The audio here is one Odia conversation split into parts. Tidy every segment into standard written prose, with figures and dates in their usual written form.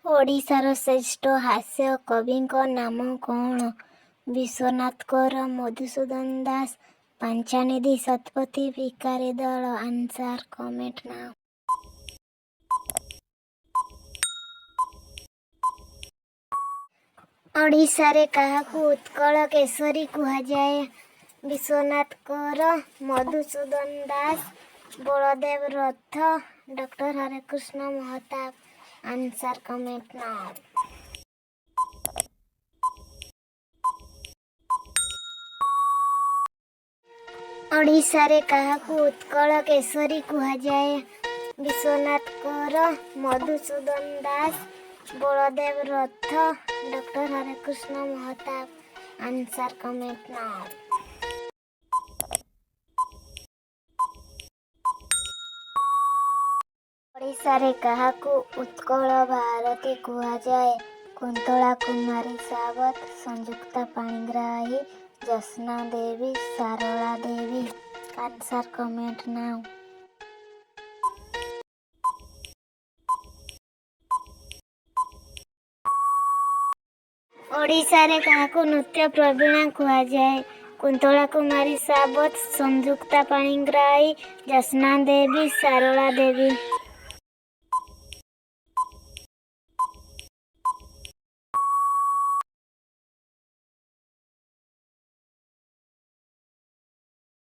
ଓଡ଼ିଶାର ଶ୍ରେଷ୍ଠ ହାସ୍ୟ କବିଙ୍କ ନାମ କ'ଣ? ବିଶ୍ୱନାଥ କର, ମଧୁସୂଦନ ଦାସ, ପାଞ୍ଚାନିଧି ଶତପଥୀ, ଭିକାରୀ ଦଳ। Answer comment now. ଓଡ଼ିଶାରେ କାହାକୁ ଉତ୍କଳ କେଶରୀ କୁହାଯାଏ? ବିଶ୍ୱନାଥ କର, Madhusudan Das, Baladev Rath, doctor Harekrushna Mahtab. Answer comment now. ଓଡ଼ିଶାରେ କାହାକୁ ଉତ୍କଳ କେଶରୀ କୁହାଯାଏ? ବିଶ୍ୱନାଥ କର, Madhusudan Das, Baladev Rath, doctor Harekrushna Mahtab. Answer comment now. ଓଡ଼ିଶାରେ କାହାକୁ ଉତ୍କଳ ଭାରତୀ କୁହାଯାଏ? Kuntala Kumari Sabat, Sanjukta Panigrahi, Jyotsna Devi, Sarala Devi. Answer comment now. ଓଡ଼ିଶାରେ କାହାକୁ ନୃତ୍ୟ ପ୍ରବୀଣା କୁହାଯାଏ? କୁନ୍ତଳା କୁମାରୀ ସାବତ, ସଂଯୁକ୍ତା ପାଣିଗ୍ରାହୀ, ଜ୍ୟୋତ୍ସ୍ନା ଦେବୀ, ସାରଳା ଦେବୀ।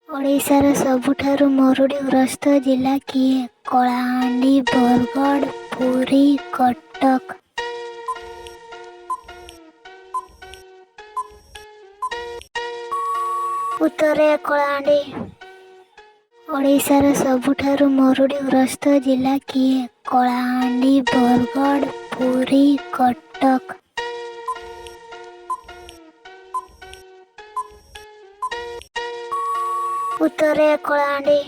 ଓଡ଼ିଶାର ସବୁଠାରୁ ମରୁଡ଼ିଗ୍ରସ୍ତ ଜିଲ୍ଲା କିଏ? କଳାହାଣ୍ଡି, ବରଗଡ଼, ପୁରୀ, କଟକ। ଉତ୍ତର କଳାହାଣ୍ଡି। ଓଡ଼ିଶାର ସବୁଠାରୁ ମରୁଡ଼ିଗ୍ରସ୍ତ ଜିଲ୍ଲା କିଏ? କଳାହାଣ୍ଡି, ବରଗଡ଼, ପୁରୀ, କଟକ। ଉତ୍ତର କଳାହାଣ୍ଡି।